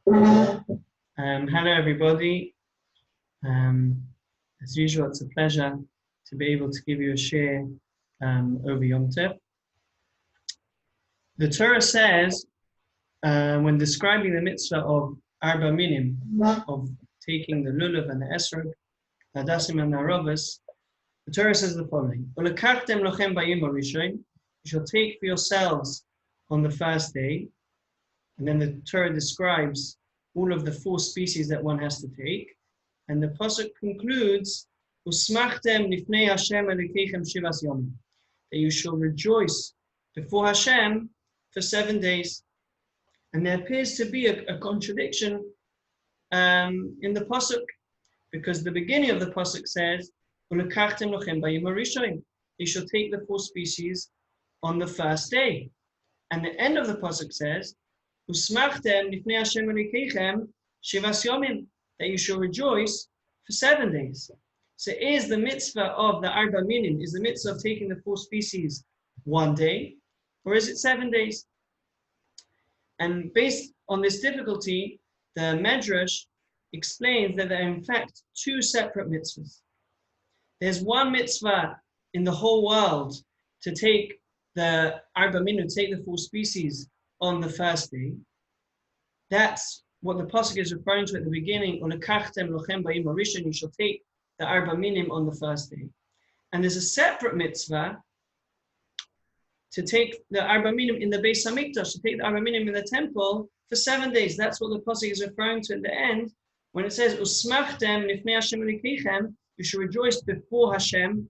Hello, everybody. As usual, it's a pleasure to be able to give you a share over Yom Tov. The Torah says, when describing the mitzvah of Arba Minim, of taking the Lulav and the Esrog, the Hadasim and the Aravas, the Torah says the following: "Ulekachtem lochem bayim harishon," you shall take for yourselves on the first day. And then the Torah describes all of the 4 species that one has to take. And the pasuk concludes, "Usmachtem lifnei Hashem Elokeichem shivas yomim," that you shall rejoice before Hashem for 7 days. And there appears to be a contradiction in the pasuk, because the beginning of the pasuk says, "Ulekachtem lochem bayim harishon," you shall take the 4 species on the first day. And the end of the pasuk says, "Usmachtem lifnei Hashem Elokeichem shivas yomim," that you shall rejoice for 7 days. So is the mitzvah of the Arba Minim, is the mitzvah of taking the 4 species 1 day, or is it 7 days? And based on this difficulty, the Medrash explains that there are in fact 2 separate mitzvahs. There's one mitzvah in the whole world to take the Arba Minim, take the 4 species on the first day. That's what the pasuk is referring to at the beginning. "Ulekachtem lochem bayim harishon," you shall take the Arba Minim on the first day. And there's a separate mitzvah to take the Arba Minim in the Beis Hamikdash, to take the Arba Minim in the temple for 7 days. That's what the pasuk is referring to at the end when it says, "Usmachtem lifnei Hashem Elokeichem," you shall rejoice before Hashem.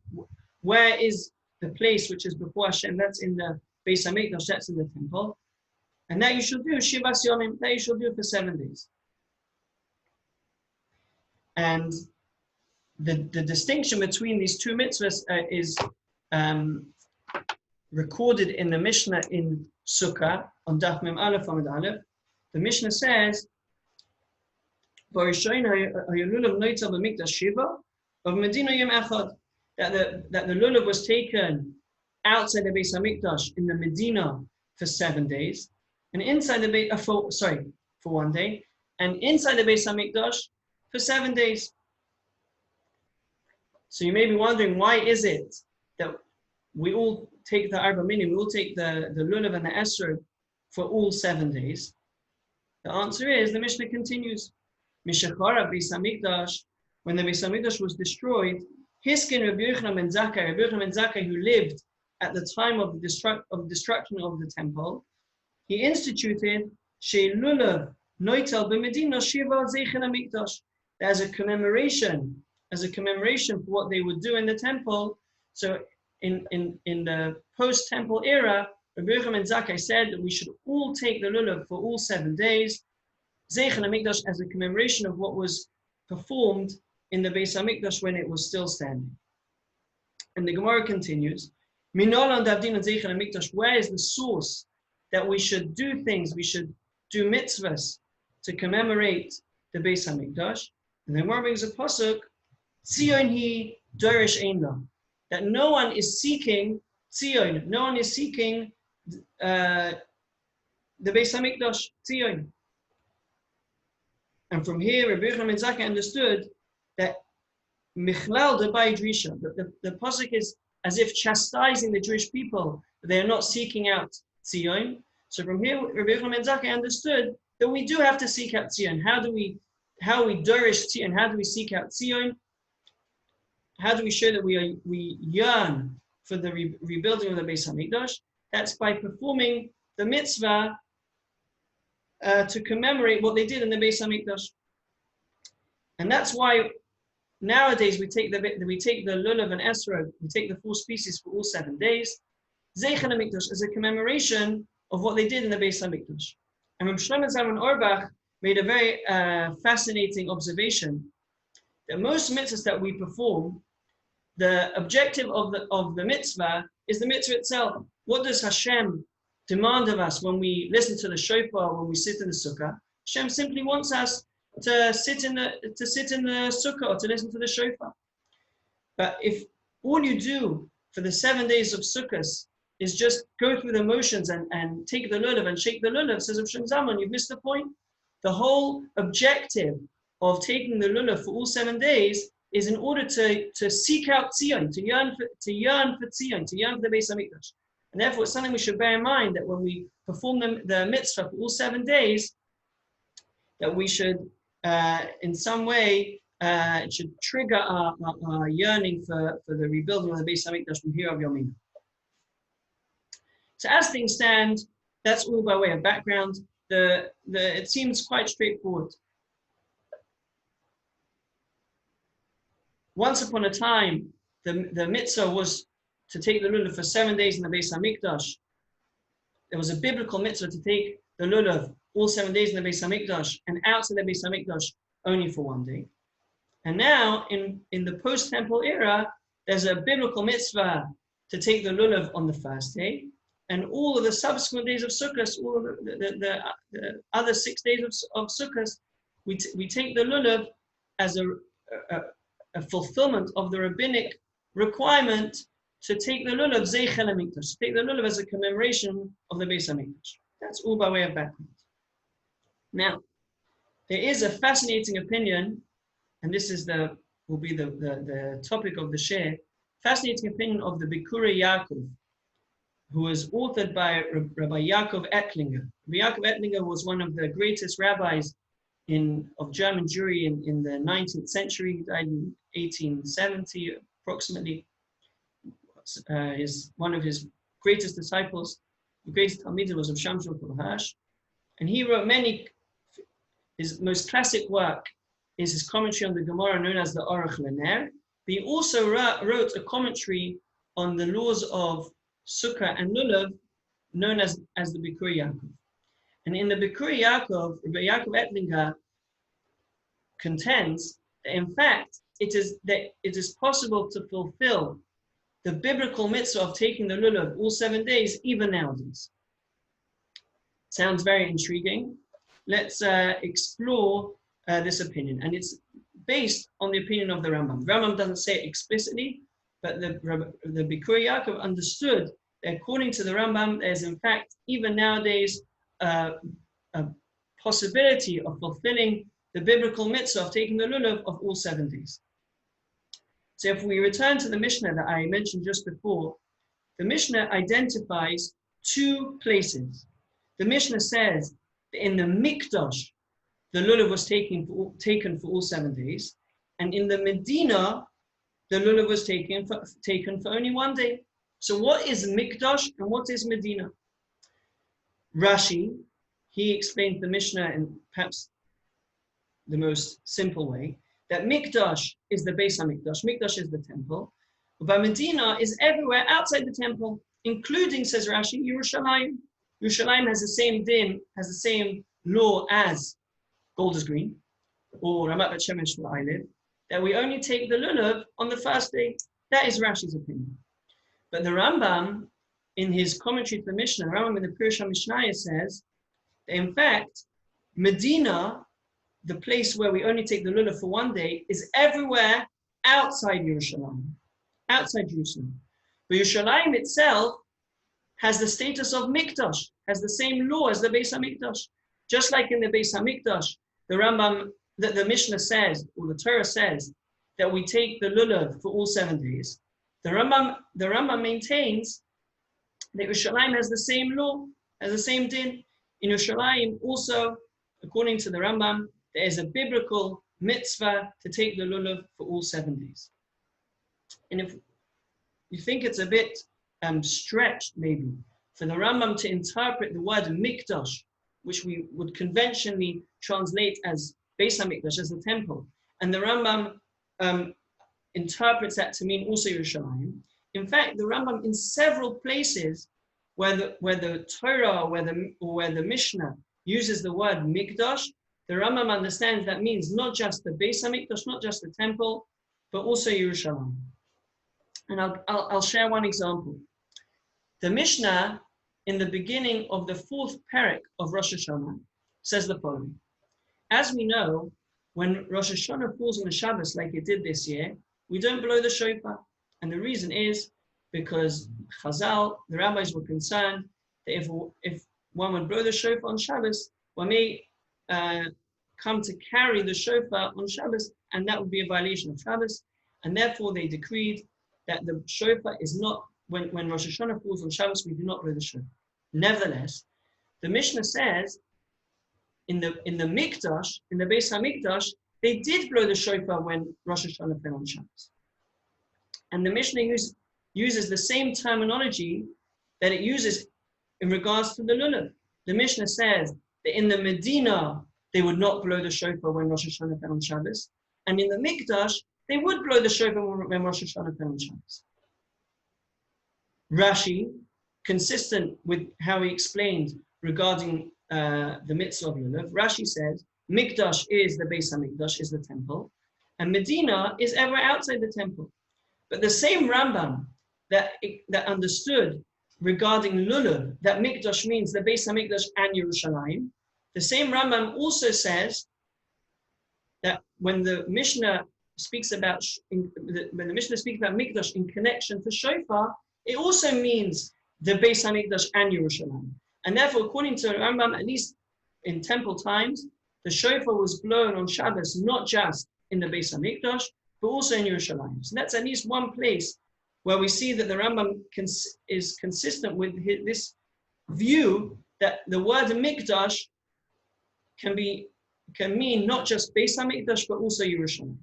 Where is the place which is before Hashem? That's in the Beis Hamikdash, that's in the temple. And that you shall do shivas yomim, that you shall do for 7 days. And the distinction between these 2 mitzvahs is recorded in the Mishnah in Sukkot on Daf Mem Aleph Amud Aleph. The Mishnah says, that the Lulav was taken outside the Beis Hamikdash in the Medina for 7 days. And inside the Beis, for 1 day, and inside the Beis Hamikdash for 7 days. So you may be wondering, why is it that we all take the Arba Minim, we all take the Lulav and the Esrog for all 7 days? The answer is, the Mishnah continues, Mishachara Beis Hamikdash, when the Beis Hamikdash was destroyed, Hiskin Rabbi Yochanan ben Zakkai, who lived at the time of the destruction of the temple, he instituted Shei Lulav Noitel b'Medina Shiva Zeichen HaMikdash, as a commemoration for what they would do in the temple. So in the post-temple era, Rabbi Yochanan ben Zakkai said that we should all take the Lulav for all 7 days, Zeichen HaMikdash, as a commemoration of what was performed in the Beis Hamikdash when it was still standing. And the Gemara continues, Minolan Davdin and Zeichen HaMikdash, where is the source that we should do things, we should do mitzvahs to commemorate the Beis Hamikdash? And then Gemara brings a pasuk, Tzion hi dorish ein la, that no one is seeking Tzion, no one is seeking the Beis Hamikdash, Tzion. And from here, Rabbi Yochanan ben Zakkai understood that Michlal debai drisha, the pasuk is as if chastising the Jewish people, that they are not seeking out Tzion. So from here, Rabbi Yochanan ben Zakkai understood that we do have to seek out Tzion. How we dorish Tzion? How do we seek out Tzion? How do we show that we yearn for the rebuilding of the Beis Hamikdash? That's by performing the mitzvah to commemorate what they did in the Beis Hamikdash. And that's why nowadays we take the Lulav and Esrog, we take the 4 species for all 7 days, Zeichen HaMikdash, as a commemoration of what they did in the Beis Hamikdash. And Reb Shlomo Zalman Auerbach made a very fascinating observation that most mitzvahs that we perform, the objective of the mitzvah is the mitzvah itself. What does Hashem demand of us when we listen to the shofar, when we sit in the sukkah? Hashem simply wants us to sit in the sukkah or to listen to the shofar. But if all you do for the 7 days of Sukkot is just go through the motions and take the lulav and shake the lulav, says Rav Shlomo Zalman, you've missed the point. The whole objective of taking the lulav for all 7 days is in order to seek out Tzion, to yearn for Tzion, to yearn for the Beis Hamikdash. And therefore, it's something we should bear in mind, that when we perform the mitzvah for all 7 days, that we should, in some way, it should trigger our yearning for the rebuilding of the Beis Hamikdash from here of Yomina. So as things stand, that's all by way of background. It seems quite straightforward. Once upon a time, the mitzvah was to take the lulav for 7 days in the Beis Hamikdash. There was a biblical mitzvah to take the lulav all 7 days in the Beis Hamikdash, and outside the Beis Hamikdash only for 1 day. And now, in the post-temple era, there's a biblical mitzvah to take the lulav on the first day, and all of the subsequent days of Sukkot, all of the other 6 days of Sukkot, we take the lulav as a fulfillment of the rabbinic requirement to take the lulav zeichel hamikdash, take the lulav as a commemoration of the Beis Hamikdash. That's all by way of background. Now, there is a fascinating opinion, and this is will be the topic of the share. Fascinating opinion of the Bikurei Yaakov, who was authored by Rabbi Yaakov Ettlinger. Rabbi Yaakov Ettlinger was one of the greatest rabbis of German Jewry in the 19th century. He died in 1870 approximately. One of his greatest disciples, the greatest Talmid, was of Shamshon Hirsch, and he wrote his most classic work is his commentary on the Gemara known as the Aruch Lener. But he also wrote a commentary on the laws of Sukkah and Lulav known as the Bikurei Yaakov. And in the Bikurei Yaakov, Rabbi Yaakov Ettlinger contends that in fact it is possible to fulfill the biblical mitzvah of taking the lulav all 7 days even nowadays. Sounds very intriguing. Let's explore this opinion, and it's based on the opinion of the Rambam. The Rambam doesn't say it explicitly, but the Bikurei Yaakov understood that according to the Rambam, there's in fact even nowadays a possibility of fulfilling the biblical mitzvah of taking the lulav of all 7 days. So if we return to the Mishnah that I mentioned just before, the Mishnah identifies 2 places. The Mishnah says that in the Mikdash, the lulav was taken for all 7 days, and in the Medina, the lulav was taken for only 1 day. So what is Mikdash and what is Medina? Rashi, he explains the Mishnah in perhaps the most simple way, that Mikdash is the Beis Hamikdash, Mikdash is the temple, but Medina is everywhere outside the temple, including, says Rashi, Yerushalayim. Yerushalayim has the same din, has the same law as Golders Green, or Ramat Bet Shemesh where I live, that we only take the lulav on the first day. That is Rashi's opinion. But the Rambam, in his commentary to the Mishnah, the Rambam in the Pirush HaMishnayos says that in fact, Medina, the place where we only take the lulav for 1 day, is everywhere outside Yerushalayim, outside Jerusalem. But Yerushalayim itself has the status of Mikdash, has the same law as the Beis Hamikdash. Just like in the Beis Hamikdash, the Rambam, the Mishnah says, or the Torah says, that we take the lulav for all 7 days. The Rambam maintains that Yerushalayim has the same law, has the same din. In Yerushalayim also, according to the Rambam, there is a biblical mitzvah to take the lulav for all 7 days. And if you think it's a bit stretched maybe for the Rambam to interpret the word mikdash, which we would conventionally translate as Beis HaMikdash, as the temple, and the Rambam interprets that to mean also Yerushalayim. In fact, the Rambam in several places where the Torah or where the Mishnah uses the word mikdash, the Rambam understands that means not just the Beis HaMikdash, not just the temple, but also Yerushalayim. And I'll share one example. The Mishnah in the beginning of the 4th parak of Rosh Hashanah says the following. As we know, when Rosh Hashanah falls on the Shabbos like it did this year, we don't blow the shofar. And the reason is because Chazal, the rabbis, were concerned that if one would blow the shofar on Shabbos, one may come to carry the shofar on Shabbos, and that would be a violation of Shabbos. And therefore they decreed that the shofar is not, when Rosh Hashanah falls on Shabbos, we do not blow the shofar. Nevertheless, the Mishnah says in the Mikdash, in the Beis HaMikdash, they did blow the shofar when Rosh Hashanah fell on Shabbos. And the Mishnah uses the same terminology that it uses in regards to the Lulav. The Mishnah says that in the Medina, they would not blow the shofar when Rosh Hashanah fell on Shabbos. And in the Mikdash, they would blow the shofar when Rosh Hashanah fell on Shabbos. Rashi, consistent with how he explained regarding the Mitzvah of Lulav, Rashi says, Mikdash is the Beis HaMikdash, is the temple, and Medina is ever outside the temple. But the same Rambam that understood regarding Lulav, that Mikdash means the Beis HaMikdash and Yerushalayim, the same Rambam also says that when the Mishnah speaks about Mikdash in connection to Shofar, it also means the Beis HaMikdash and Yerushalayim. And therefore, according to Rambam, at least in temple times, the Shofar was blown on Shabbos, not just in the Beis HaMikdash, but also in Yerushalayim. So that's at least one place where we see that the Rambam is consistent with this view that the word Mikdash can mean not just Beis HaMikdash, but also Yerushalayim.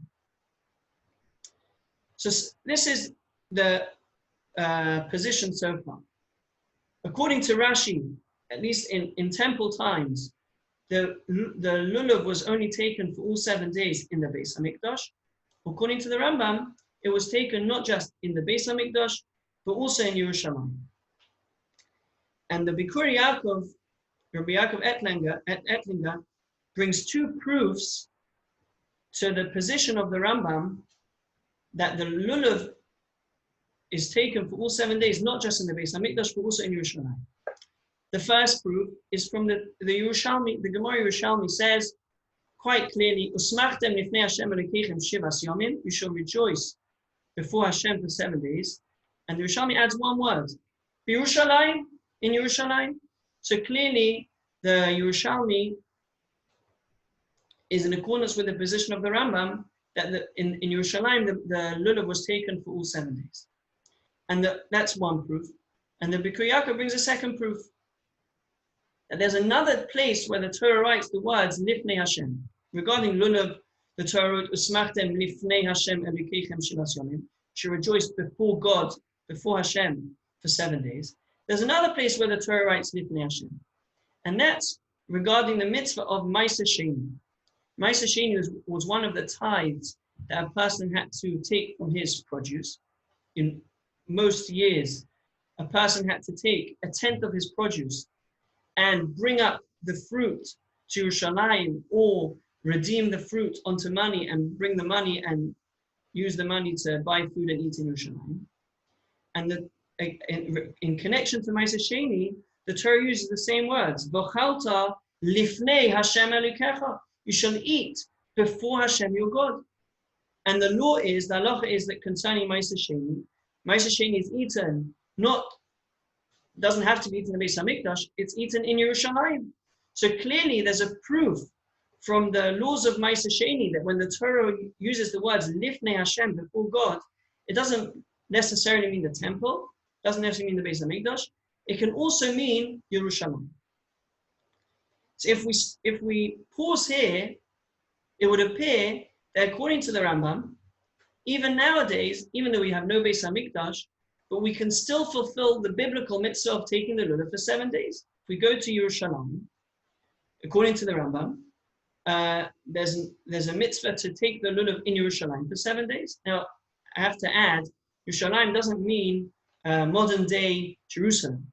So this is the position so far. According to Rashi, at least in temple times, the Lulav was only taken for all 7 days in the Beis HaMikdash. According to the Rambam, it was taken not just in the Beis HaMikdash, but also in Yerushalayim. And the Bikuri Yaakov, Rabbi Yaakov Ettlinger, brings two proofs to the position of the Rambam that the Lulav is taken for all 7 days, not just in the Beis HaMikdash, but also in Yerushalayim. The first proof is from the Yerushalmi. The Gemara Yerushalmi says quite clearly, "Usmachtem lifnei Hashem Elokeichem shivas yomim." You shall rejoice before Hashem for 7 days. And the Yerushalmi adds one word: Yerushalayim, in Yerushalayim. So clearly, the Yerushalmi is in accordance with the position of the Rambam that in Yerushalayim the Lulav was taken for all 7 days. And that's one proof. And the Bikuri Yaakov brings a second proof. That there's another place where the Torah writes the words Lifnei Hashem. Regarding Lulav, the Torah wrote, Usmachtem Lifnei Hashem Elokeichem shivas yomim. You should rejoice before God, before Hashem, for 7 days. There's another place where the Torah writes Lifnei Hashem. And that's regarding the mitzvah of Ma'aseh Sheni. Ma'aseh Sheni was one of the tithes that a person had to take from his produce. In most years, a person had to take 1/10 of his produce and bring up the fruit to Yerushalayim, or redeem the fruit onto money and bring the money and use the money to buy food and eat in Yerushalayim. And in connection to Ma'aseh Sheni, the Torah uses the same words. V'chalta lifnei Hashem Elokecha. You shall eat before Hashem your God. And the halacha is that concerning Ma'aseh Sheni is eaten, doesn't have to be eaten in the Beis HaMikdash, it's eaten in Yerushalayim. So clearly there's a proof from the laws of Ma'aseh Sheni that when the Torah uses the words Lifnei Hashem, before God, it doesn't necessarily mean the temple, doesn't necessarily mean the Beis HaMikdash, it can also mean Yerushalayim. So if we pause here, it would appear that according to the Rambam, even nowadays, even though we have no Beis HaMikdash, but we can still fulfill the biblical mitzvah of taking the Lulav for 7 days. If we go to Yerushalayim, according to the Rambam, there's a mitzvah to take the Lulav in Yerushalayim for 7 days. Now, I have to add, Yerushalayim doesn't mean modern day Jerusalem.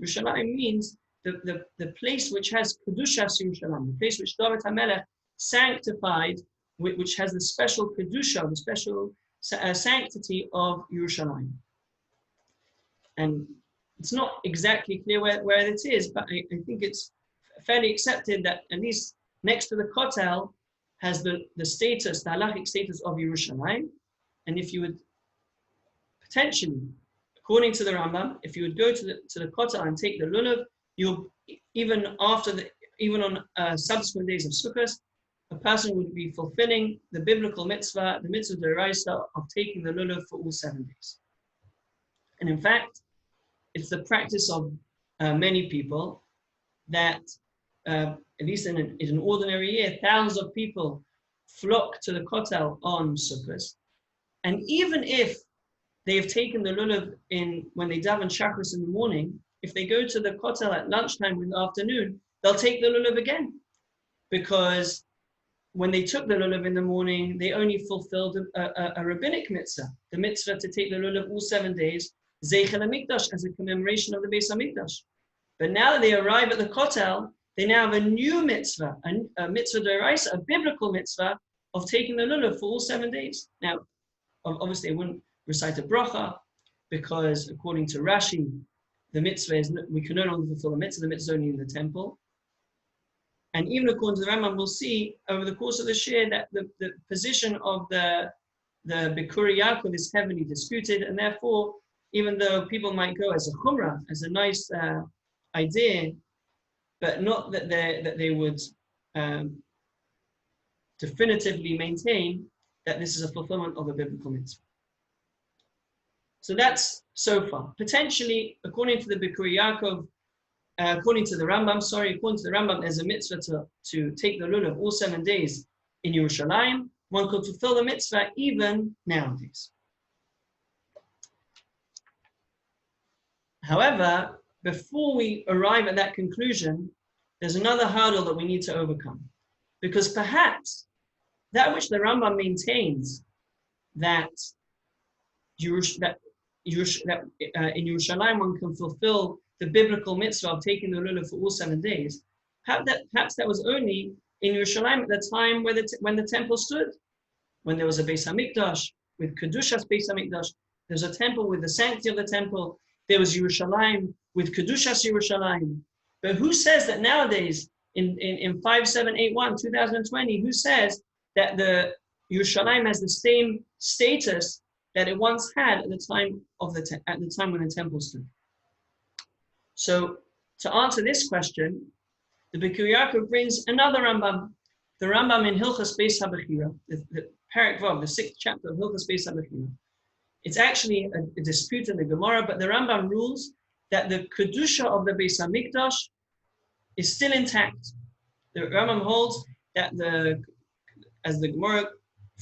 Yerushalayim means the place which has Kedushas Yerushalayim, the place which David HaMelech sanctified, which has the special Kedusha, the special sanctity of Yerushalayim. And it's not exactly clear where it is, but I think it's fairly accepted that at least next to the Kotel has the status, the halachic status of Yerushalayim. And if you would potentially, according to the Rambam, if you would go to the Kotel and take the Lulav, you'll even on subsequent days of Sukkot, a person would be fulfilling the biblical mitzvah, the mitzvah d'oraisa of taking the lulav for all 7 days. And in fact, it's the practice of many people that, at least in an ordinary year, thousands of people flock to the kotel on Sukkot. And even if they have taken the lulav when they daven shachris in the morning, if they go to the kotel at lunchtime or in the afternoon, they'll take the lulav again. Because when they took the lulav in the morning, they only fulfilled a rabbinic mitzvah, the mitzvah to take the lulav all 7 days, Zeichel HaMikdash, as a commemoration of the Beis HaMikdash. But now that they arrive at the kotel, they now have a new mitzvah, a mitzvah d'oraisa, a biblical mitzvah of taking the lulav for all 7 days. Now, obviously, they wouldn't recite a bracha, because according to Rashi, the mitzvah is, we can no longer fulfill the mitzvah is only in the temple. And even according to the Rambam, we'll see over the course of the Shiur that the position of the Bikuri Yaakov is heavily disputed, and therefore, even though people might go as a chumrah, as a nice idea, but not that they would definitively maintain that this is a fulfillment of a biblical mitzvah. So that's so far. Potentially, according to the Bikuri Yaakov, according to the Rambam, there's a mitzvah to take the lulav all 7 days in Yerushalayim. One could fulfill the mitzvah even nowadays. However, before we arrive at that conclusion, there's another hurdle that we need to overcome. Because perhaps that which the Rambam maintains that in Yerushalayim one can fulfill the biblical mitzvah of taking the lulav for all 7 days, perhaps that was only in Yerushalayim at the time when the temple stood. When there was a Beis HaMikdash, with Kedushas Beis HaMikdash, there's a temple with the sanctity of the temple. There was Yerushalayim with Kedushas Yerushalayim. But who says that nowadays, in 5781, 2020, who says that the Yerushalayim has the same status that it once had at the time when the temple stood? So, to answer this question, the Bikuri Yaakov brings another Rambam, the Rambam in Hilchas Beis HaBechira, the Perek Vav, the 6th chapter of Hilchas Beis HaBechira. It's actually a dispute in the Gemara, but the Rambam rules that the Kedusha of the Beis HaMikdash is still intact. The Rambam holds that as the Gemara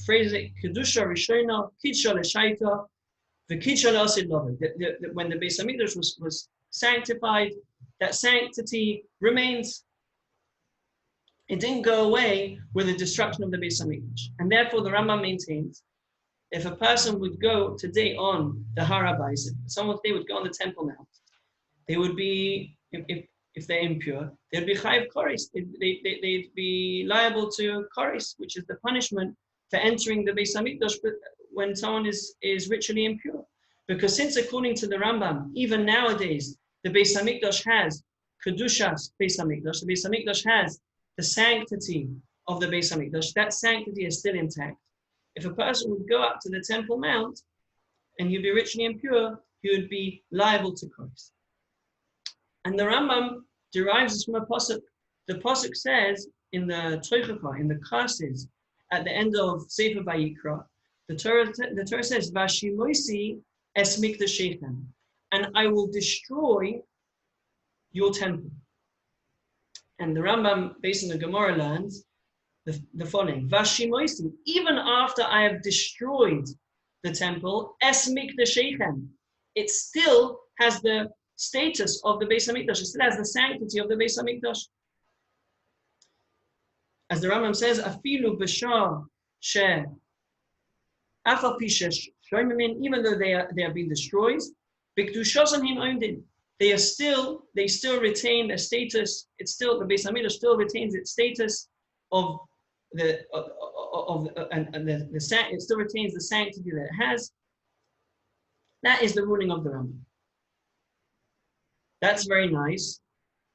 phrases it, Kedusha Rishona, Kidsha L'Shaita, V'Kidsha L'Asid Loved. When the Beis HaMikdash was sanctified, that sanctity remains. It didn't go away with the destruction of the Beis HaMikdash. And therefore the Rambam maintains, if a person would go today on the Har HaBayis, someone today would go on the Temple Mount, they would be, if they're impure, they'd be chayiv koris. They'd be liable to koris, which is the punishment for entering the Beis HaMikdash when someone is ritually impure. Because since according to the Rambam, even nowadays, the Beis HaMikdash has Kedushas Beis HaMikdash, the Beis HaMikdash has the sanctity of the Beis HaMikdash, that sanctity is still intact. If a person would go up to the Temple Mount and he'd be ritually impure, he would be liable to koris. And the Rambam derives this from a pasuk. The pasuk says in the Toichacha, in the curses, at the end of Sefer Vayikra, the Torah says, "Vashimoisi es mikdashechem," and I will destroy your temple. And the Rambam, based on the Gemara, learns the following: Vashimoisi, even after I have destroyed the temple, es mikdashechem, it still has the status of the Beis HaMikdash. It still has the sanctity of the Beis HaMikdash. As the Rambam says, afilu b'shar she afal pishesh shoymemin, even though they have been destroyed, b'kedushasan him omdin, they still retain their status. It's still, the Beis HaMikdash still retains its status of it still retains the sanctity that it has. That is the ruling of the Rambam. That's very nice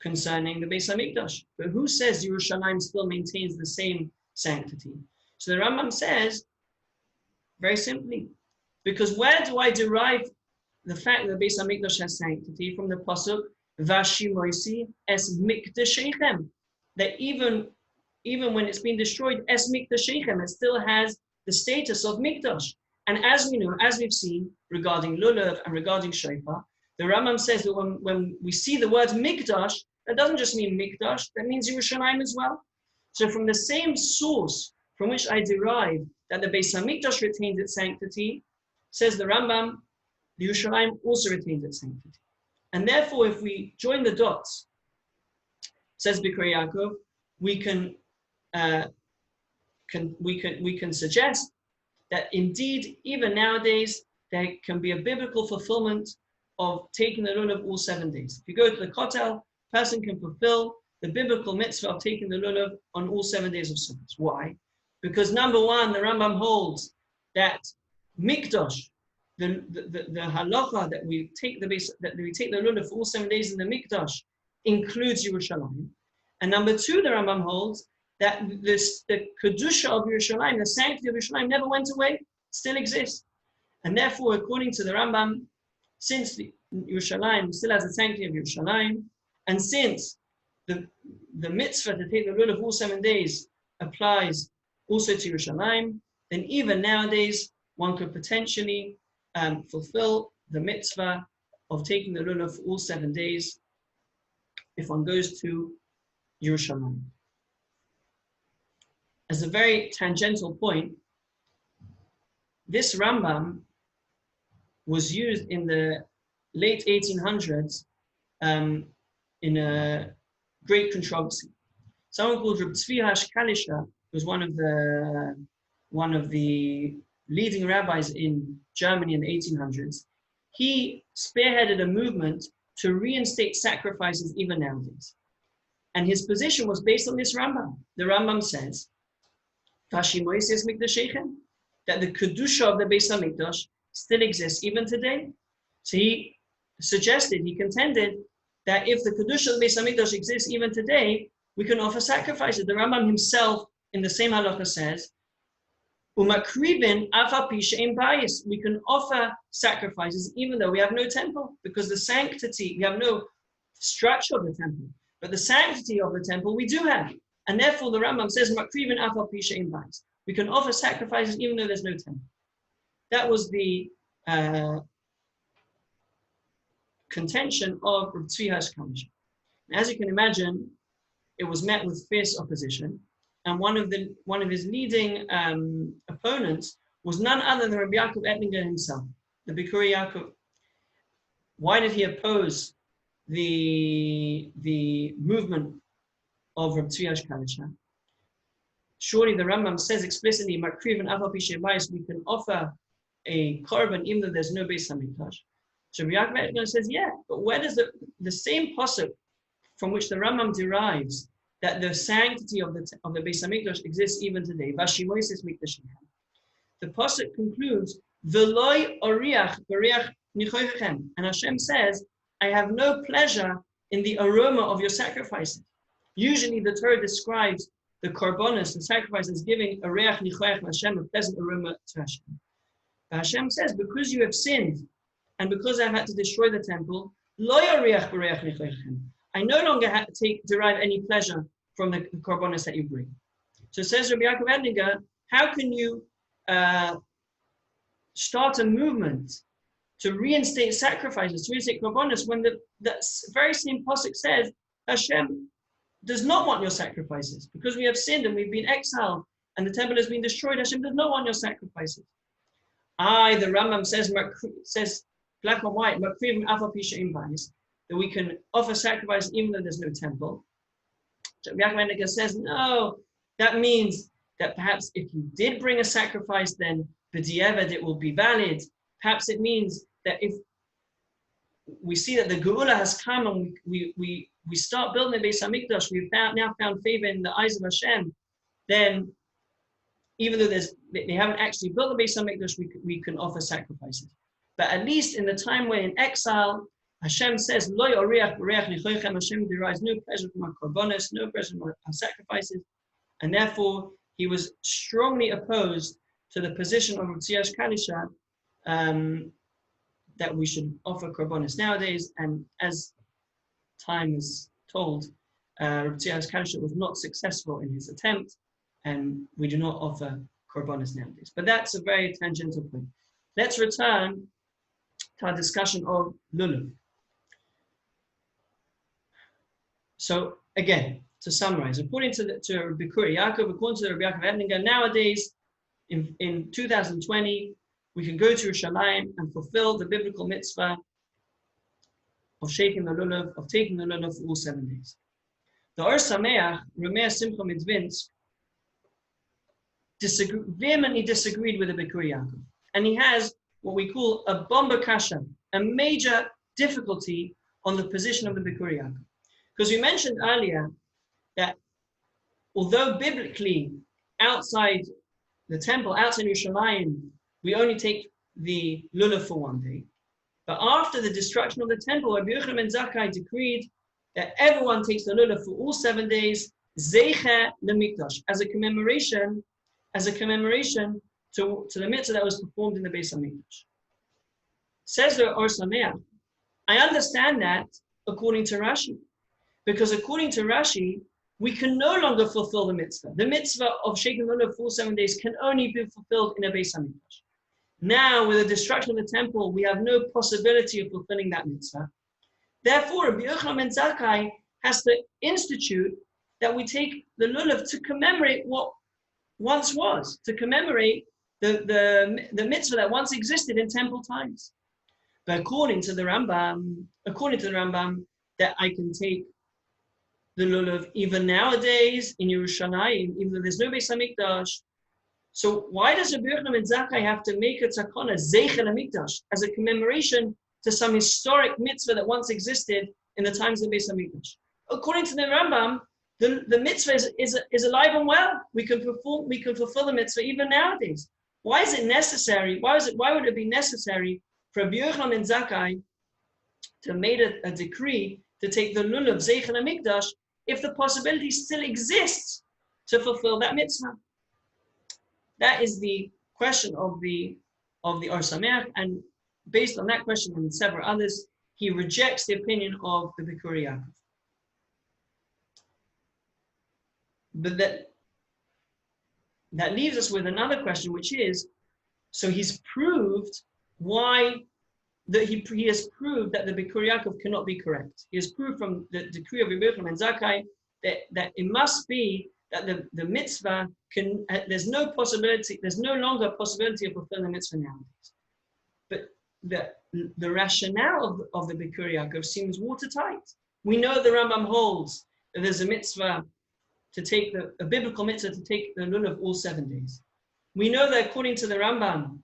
concerning the Beis HaMikdash. But who says Yerushalayim still maintains the same sanctity? So the Rambam says, very simply, because where do I derive the fact that the Beis HaMikdash has sanctity? From the pasuk, Vashimoisi es mikdashechem, that even even when it's been destroyed, es mikdashechem, it still has the status of mikdash. And as we know, as we've seen regarding lulav and regarding shofar, the Rambam says that when we see the word mikdash, that doesn't just mean mikdash, that means Yerushalayim as well. So from the same source from which I derive that the Beis HaMikdash retains its sanctity, says the Rambam, the Yerushalayim also retains its sanctity. And therefore, if we join the dots, says Bikra Yaakov, we can suggest that indeed, even nowadays, there can be a biblical fulfillment of taking the lulav all 7 days. If you go to the Kotel, a person can fulfill the biblical mitzvah of taking the lulav on all 7 days of Sukkot. Why? Because number one, the Rambam holds that mikdash, the halacha that we take the lulav for all 7 days in the mikdash, includes Yerushalayim. And number two, the Rambam holds that the kedusha of Yerushalayim, the sanctity of Yerushalayim, never went away, still exists. And therefore, according to the Rambam, since the Yerushalayim still has the sanctity of Yerushalayim, and since the mitzvah to take the lulav all 7 days applies also to Yerushalayim, then even nowadays one could potentially fulfill the mitzvah of taking the lulav for all 7 days if one goes to Yerushalayim. As a very tangential point, this Rambam was used in the late 1800s in a great controversy. Someone called Reb Tzvi Kalisha was one of the leading rabbis in Germany in the 1800s. He spearheaded a movement to reinstate sacrifices even nowadays. And his position was based on this Rambam. The Rambam says, that the kedusha of the Beis HaMikdash still exists even today. So he contended that if the kedusha of the Beis HaMikdash exists even today, we can offer sacrifices. The Rambam himself in the same halacha says, "Umakribin afa pi she'ein bayis." We can offer sacrifices even though we have no temple, because the sanctity, we have no structure of the temple, but the sanctity of the temple we do have. And therefore the Rambam says, "Umakribin afa pi she'ein bayis." We can offer sacrifices even though there's no temple. That was the contention of Reb Tzvi Kalisha. As you can imagine, it was met with fierce opposition, and one of his leading opponents was none other than Rabbi Yaakov Ettlinger himself, the Bikra Yaakov. Why did he oppose the movement of Reb Tzvi Kalisha? Surely the Rambam says explicitly, "Makriv and Aval Pishay Bayis," we can offer a korban even though there's no Beis HaMikdash. So Rabbi Yaakov Ettlinger says, yeah, but where does the same pasuk from which the Rambam derives that the sanctity of the Beis HaMikdash exists even today? Vashimoisis mikdashim. The pasuk concludes, "V'loi oriach b'riach nichoychem," and Hashem says, "I have no pleasure in the aroma of your sacrifices." Usually, the Torah describes the korbanos, the sacrifices, giving a reach nichoyach Hashem, a pleasant aroma to Hashem. But Hashem says, because you have sinned, and because I've had to destroy the temple, lo yoriach b'riach nichoychem. I no longer have to derive any pleasure from the korbanos that you bring. So says Rabbi Yaakov Ettlinger, how can you start a movement to reinstate sacrifices, to reinstate korbanos, when the very same pasuk says Hashem does not want your sacrifices, because we have sinned and we've been exiled and the temple has been destroyed. Hashem does not want your sacrifices. The Rambam says black and white, that we can offer sacrifice even though there's no temple. So Beckman says, no, that means that perhaps if you did bring a sacrifice, then b'diavad it will be valid. Perhaps it means that if we see that the Geula has come and we start building the Beis HaMikdash, we've now found favor in the eyes of Hashem, then even though they haven't actually built the Beis HaMikdash, we can offer sacrifices. But at least in the time we're in exile, Hashem says, "Lo yoriach b'reach nichoychem." Hashem derives no pleasure from our korbanos, no pleasure from our sacrifices, and therefore he was strongly opposed to the position of Reb Tzvi Kalisha that we should offer korbanos nowadays. And as time is told, Rabbi Tzion's Kashrut was not successful in his attempt, and we do not offer korbanos nowadays. But that's a very tangential point. Let's return to our discussion of lulav. So again, to summarize, according to Rabbi Kuri Yaakov, according to Rabbi Yaakov Ettinger, nowadays, in 2020, we can go to Yerushalayim and fulfill the biblical mitzvah of shaking the lulav, of taking the lulav for all 7 days. The Or Sameach, Rameh Simcha Mitzvinsk, vehemently disagreed with the Bikuri Yaakov. And he has what we call a bomba kasha, a major difficulty on the position of the Bikuri Yaakov. Because we mentioned earlier that although biblically outside the temple, outside Yerushalayim, we only take the lulav for 1 day. But after the destruction of the temple, Rabbi Yochanan ben Zakkai decreed that everyone takes the lulav for all 7 days, zeicher lemikdash, as a commemoration to the mitzvah that was performed in the Beis Hamikdash. Says the Or Sameach, I understand that according to Rashi, because according to Rashi, we can no longer fulfill the mitzvah. The mitzvah of shaking the lulav for all 7 days can only be fulfilled in a Beis Hamikdash. Now, with the destruction of the temple, we have no possibility of fulfilling that mitzvah. Therefore, Rabbi Yochanan ben Zakkai has to institute that we take the lulav to commemorate what once was, to commemorate the mitzvah that once existed in temple times. But according to the Rambam, that I can take the lulav even nowadays in Yerushalayim, even though there's no Beis Hamikdash. So why does Rabbi Yochanan ben Zakkai have to make a tzakona zeicher lemikdash as a commemoration to some historic mitzvah that once existed in the times of the Beis Hamikdash? According to the Rambam, the mitzvah is alive and well. We can fulfill the mitzvah even nowadays. Why is it necessary? Why would it be necessary for Rabbi Yochanan ben Zakkai to make a decree to take the lulav zeicher lemikdash if the possibility still exists to fulfill that mitzvah? That is the question of the Or Sameach, and based on that question and several others, he rejects the opinion of the Bikuri Yaakov. But that leaves us with another question, which is, so he's proved he has proved that the Bikuri Yaakov cannot be correct. He has proved from the decree of Rabbi Yochanan ben Zakkai that it must be that the mitzvah there's no longer a possibility of fulfilling the mitzvah nowadays. But the rationale of the Bikuri Yaakov seems watertight. We know the Rambam holds that there's a mitzvah to take a biblical mitzvah to take the lulav all 7 days. We know that according to the Rambam,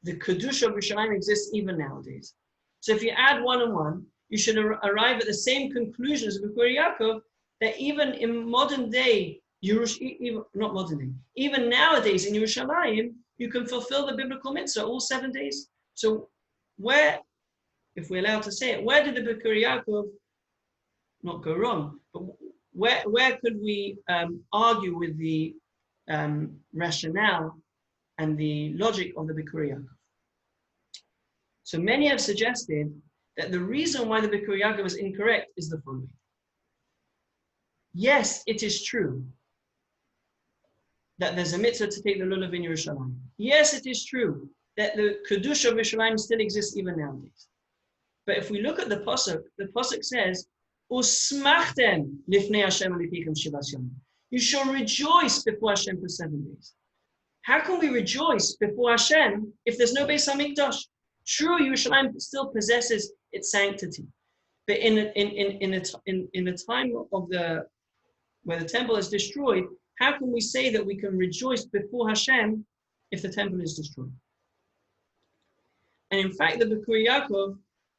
the kedusha of Yerushalayim exists even nowadays. So if you add 1 and 1, you should arrive at the same conclusion as Bikuri Yaakov, that even in modern day, even nowadays in Yerushalayim, you can fulfill the biblical mitzvah all 7 days. So where, if we're allowed to say it, where did the Bikuri Yaakov not go wrong? But where could we argue with the rationale and the logic of the Bikuri Yaakov? So many have suggested that the reason why the Bikuri Yaakov is incorrect is the following. Yes, it is true that there's a mitzvah to take the lulav in Yerushalayim. Yes, it is true that the kedusha of Yerushalayim still exists even nowadays. But if we look at the pasuk says, "Usmachtem lifnei Hashem alikichem shivas yomim." You shall rejoice before Hashem for 7 days. How can we rejoice before Hashem if there's no Beis Hamikdash? True, Yerushalayim still possesses its sanctity, but in the time of where the temple is destroyed, how can we say that we can rejoice before Hashem if the temple is destroyed? And in fact, the Bikuri Yaakov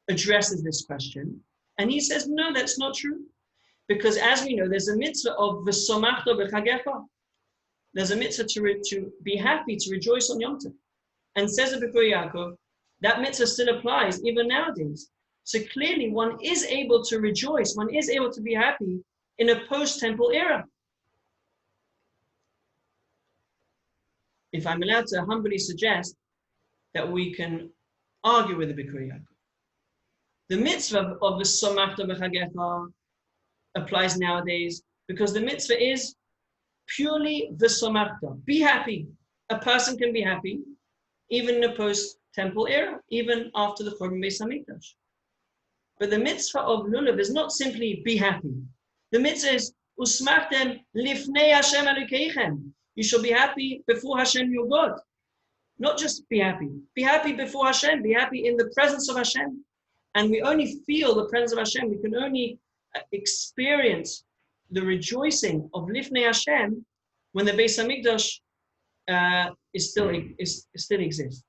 addresses this question, and he says, no, that's not true. Because as we know, there's a mitzvah of v'somachta b'chagecha. There's a mitzvah to be happy, to rejoice on Yom Tov. And says the Bikuri Yaakov, that mitzvah still applies even nowadays. So clearly one is able to rejoice, one is able to be happy in a post-temple era. If I'm allowed to humbly suggest that we can argue with the Bikuri Yaakov. The mitzvah of the Somachta B'Chagecha applies nowadays, because the mitzvah is purely v'samachta. Be happy. A person can be happy, even in a post-temple era, even after the Churban Beis Hamikdash. But the mitzvah of Lulav is not simply be happy. The mitzvah is usmachtem lifnei Hashem Elokeichem. You shall be happy before Hashem your God. Not just be happy. Be happy before Hashem. Be happy in the presence of Hashem. And we only feel the presence of Hashem. We can only experience the rejoicing of lifnei Hashem when the Beis Hamikdash still exists.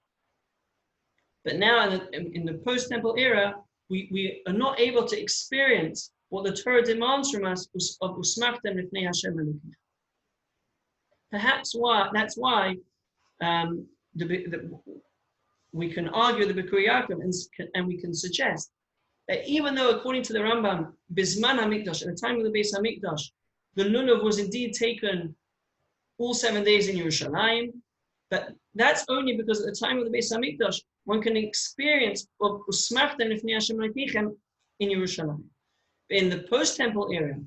But now in the post-temple era, we are not able to experience what the Torah demands from us of usmachtem lifnei Hashem Elokeichem. Perhaps that's why we can argue the Bikurim Yaakov and we can suggest that even though, according to the Rambam, Bizman HaMikdash, at the time of the Beis HaMikdash, the Lulav was indeed taken all 7 days in Yerushalayim, but that's only because at the time of the Beis HaMikdash, one can experience of Usmachtem Lifnei Hashem Elokeichem in Yerushalayim. In the post-temple era,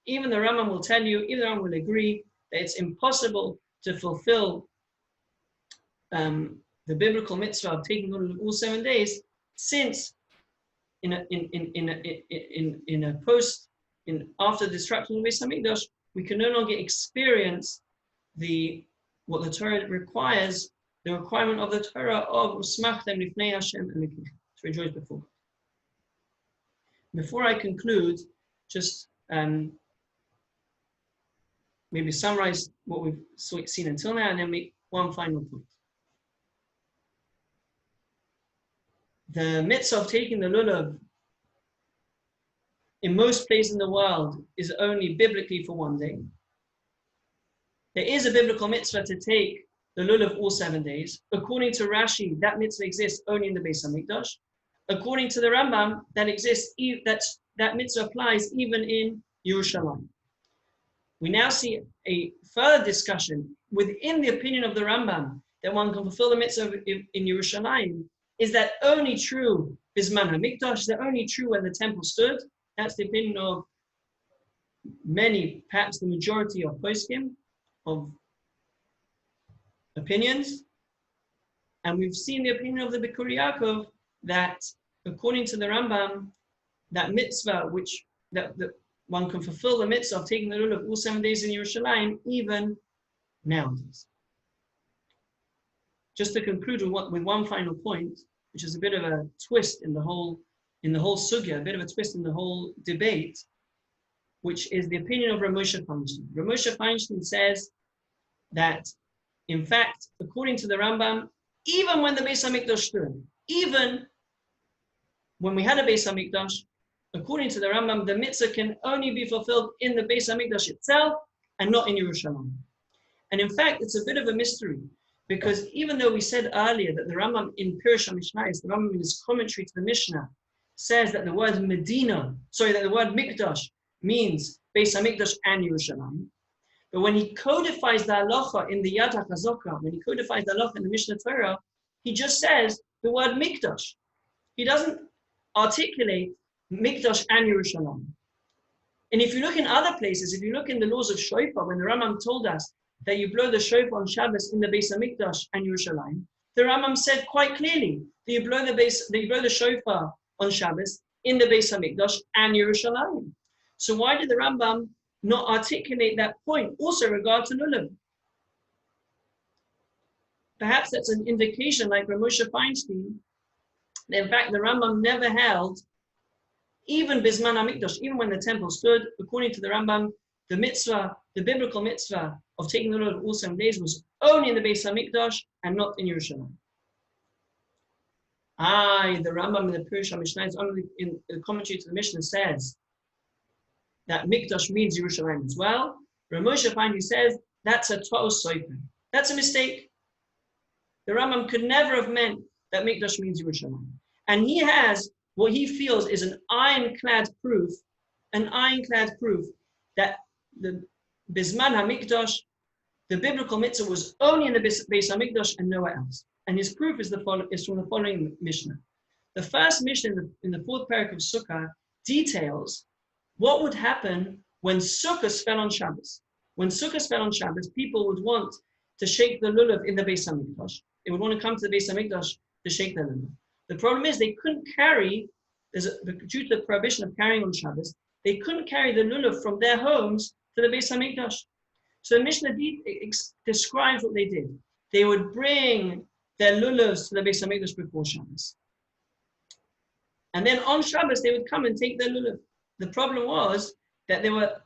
even the Rambam will tell you, even the Rambam will agree that it's impossible to fulfill the biblical mitzvah of taking all 7 days, since after the destruction of the Beis Hamikdash, we can no longer experience what the Torah requires, the requirement of the Torah of Usmachtem Lifnei Hashem Elokeichem, to rejoice before God. Before I conclude, just maybe summarize what we've seen until now, and then make one final point. The mitzvah of taking the lulav in most places in the world is only biblically for 1 day. There is a biblical mitzvah to take the lulav all 7 days. According to Rashi, that mitzvah exists only in the Beis Hamikdash. According to the Rambam, that mitzvah applies even in Yerushalayim. We now see a further discussion within the opinion of the Rambam that one can fulfill the mitzvah in Yerushalayim. Is that only true Bizman HaMikdash? Is that only true when the temple stood? That's the opinion of many, perhaps the majority of poskim, of opinions. And we've seen the opinion of the Bikurim Yaakov that according to the Rambam, that mitzvah, that one can fulfill the mitzvah of taking the lulav all 7 days in Yerushalayim, even nowadays. Just to conclude with one final point, which is a bit of a twist in the whole sugya, a bit of a twist in the whole debate, which is the opinion of Rav Moshe Feinstein. Rav Moshe Feinstein says that, in fact, according to the Rambam, even when the Beis Hamikdash stood, even when we had a Beis Hamikdash, according to the Rambam, the mitzvah can only be fulfilled in the Beis Hamikdash itself and not in Yerushalayim. And in fact, it's a bit of a mystery, because even though we said earlier that the Rambam in Pirush HaMishnayos, the Rambam in his commentary to the Mishnah, says that the word Mikdash means Beis Hamikdash and Yerushalayim. But when he codifies the halacha in the Yad HaChazaka, when he codifies the halacha in the Mishnah Torah, he just says the word Mikdash. He doesn't articulate Mikdash and Yerushalayim. And if you look in other places, if you look in the laws of Shofar, when the Rambam told us that you blow the shofar on Shabbos in the Beis Hamikdash and Yerushalayim, the Rambam said quite clearly that you blow the shofar on Shabbos in the Beis Hamikdash and Yerushalayim. So why did the Rambam not articulate that point also regard to lulav? Perhaps that's an indication, like Rav Moshe Feinstein, that in fact the Rambam never held, even Bizman HaMikdash, even when the temple stood, according to the Rambam, the mitzvah, the biblical mitzvah of taking the lulav all 7 days was only in the Beis Hamikdash and not in Yerushalayim. The Rambam in the Pirush HaMishnayos, only in the commentary to the Mishnah, says that Mikdash means Yerushalayim as well. Rav Moshe Feinstein says that's a Ta'os Sofer. That's a mistake. The Rambam could never have meant that Mikdash means Yerushalayim. And he has what he feels is an ironclad proof that the Bizman HaMikdash, the biblical mitzvah, was only in the Beis HaMikdash and nowhere else. And his proof is from the following Mishnah. The first Mishnah in the fourth parak of Sukkot details what would happen when Sukkot fell on Shabbos? When Sukkot fell on Shabbos, people would want to shake the lulav in the Beis Hamikdash. They would want to come to the Beis Hamikdash to shake the lulav. The problem is they couldn't carry, due to the prohibition of carrying on Shabbos, they couldn't carry the lulav from their homes to the Beis Hamikdash. So the Mishnah describes what they did. They would bring their lulavs to the Beis Hamikdash before Shabbos. And then on Shabbos, they would come and take their lulav. The problem was that there were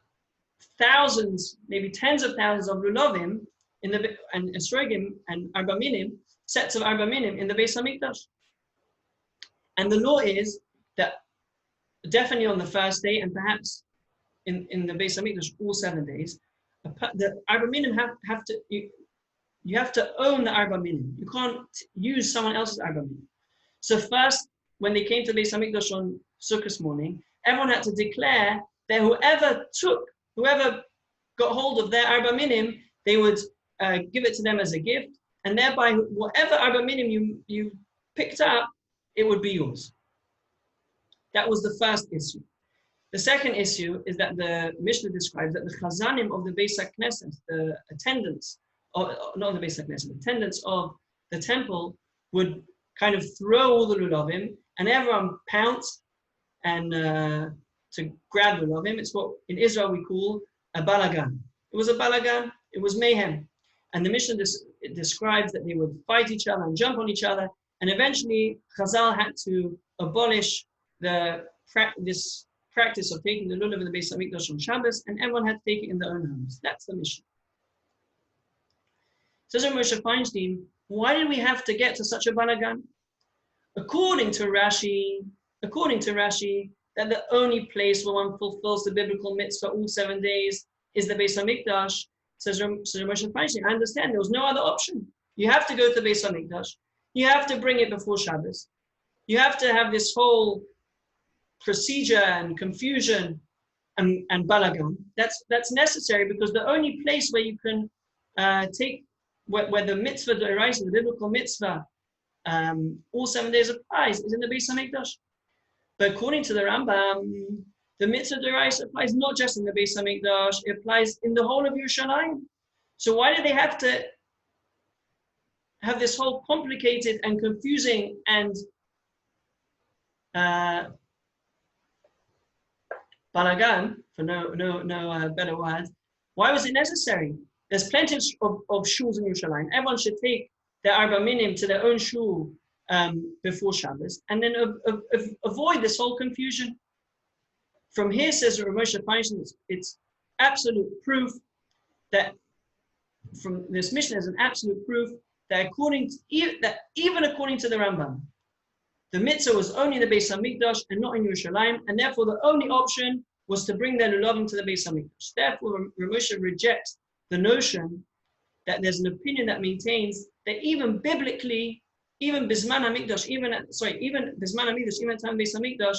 thousands, maybe tens of thousands of lulavim and esrogim and arba minim, sets of arba minim in the Beis Hamikdash. And the law is that definitely on the first day and perhaps in the Beis Hamikdash all 7 days, the arba minim you have to own the arba minim. You can't use someone else's arba minim. So first, when they came to Beis Hamikdash on Sukkot morning, everyone had to declare that whoever got hold of their arba minim, they would give it to them as a gift, and thereby whatever arba minim you picked up, it would be yours. That was the first issue. The second issue is that the Mishnah describes that the chazanim of the Beis HaKnesset, the attendants, not the Beis HaKnesset, attendants of the temple would kind of throw all the lulavim, and everyone pounced and to grab the lulavim. It's what in Israel we call a balagan. It was a balagan. It was mayhem. And the Mishnah describes that they would fight each other and jump on each other, and eventually Chazal had to abolish this practice of taking the lulav in the Beis Hamikdash on Shabbos, and everyone had to take it in their own homes. That's the mission. Says Moshe Feinstein, why did we have to get to such a balagan? According to Rashi, that the only place where one fulfills the biblical mitzvah all 7 days is the Beis Hamikdash. Says Moshe Feinstein, I understand there was no other option. You have to go to the Beis Hamikdash. You have to bring it before Shabbos. You have to have this whole procedure and confusion and balagan. That's necessary because the only place where you can where the mitzvah d'oraisa, the biblical mitzvah, all 7 days applies is in the Beis Hamikdash. But according to the Rambam, the mitzvah d'oraisa applies not just in the Beis Hamikdash, it applies in the whole of Yerushalayim. So why do they have to have this whole complicated and confusing and balagan, for no better word? Why was it necessary? There's plenty of shuls in Yerushalayim. Everyone should take their arba minim to their own shul before Shabbos, and then avoid this whole confusion. From here, says Rav Moshe Feinstein, it's absolute proof that from this mission is an absolute proof that even according to the Rambam, the mitzvah was only in the Beis Hamikdash and not in Yerushalayim, and therefore the only option was to bring their lulavim to the Beis Hamikdash. Therefore, Rav Moshe rejects the notion that there's an opinion that maintains that even biblically, even Bisman HaMikdash, even Bisman HaMikdash, even time Beis Hamikdash,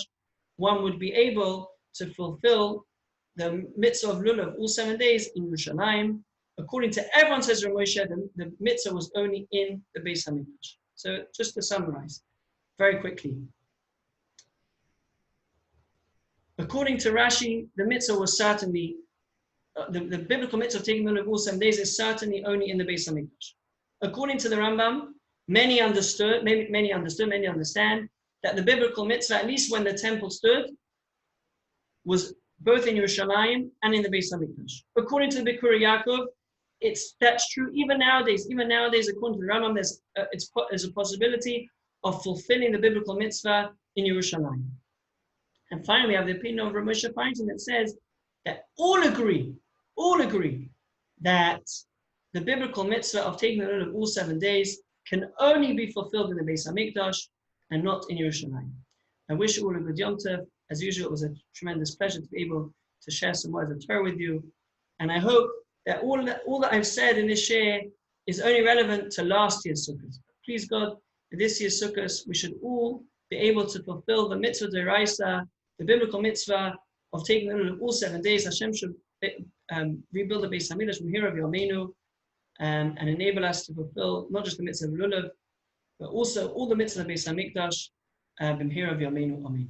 one would be able to fulfill the Mitzvah of Lulav all 7 days in Yerushalayim. According to everyone, says Rav Moshe, the Mitzvah was only in the Beis Hamikdash. So just to summarize very quickly. According to Rashi, the Mitzvah was certainly the biblical mitzvah of taking the Lulav all 7 days is certainly only in the Beis Hamikdash. According to the Rambam, many understand that the biblical mitzvah, at least when the temple stood, was both in Yerushalayim and in the Beis Hamikdash. According to the Bikur Yaakov, that's true even nowadays. Even nowadays, according to the Rambam, there's a possibility of fulfilling the biblical mitzvah in Yerushalayim. And finally, we have the opinion of Rav Moshe Feinstein that says that all agree that the biblical mitzvah of taking the Lulav all 7 days can only be fulfilled in the Beis Hamikdash and not in Yerushalayim. I wish you all a good Yom Tov. As usual, it was a tremendous pleasure to be able to share some words of Torah with you. And I hope that all that I've said in this share is only relevant to last year's Sukkot. Please God, in this year's Sukkot, we should all be able to fulfill the mitzvah d'oraisa, the biblical mitzvah of taking the Lulav all 7 days. Hashem should rebuild the Beis Hamikdash from here of Yameinu and enable us to fulfill not just the mitzvah of Lulav, but also all the mitzvahs of Beis Hamikdash from here of Yameinu. Amen.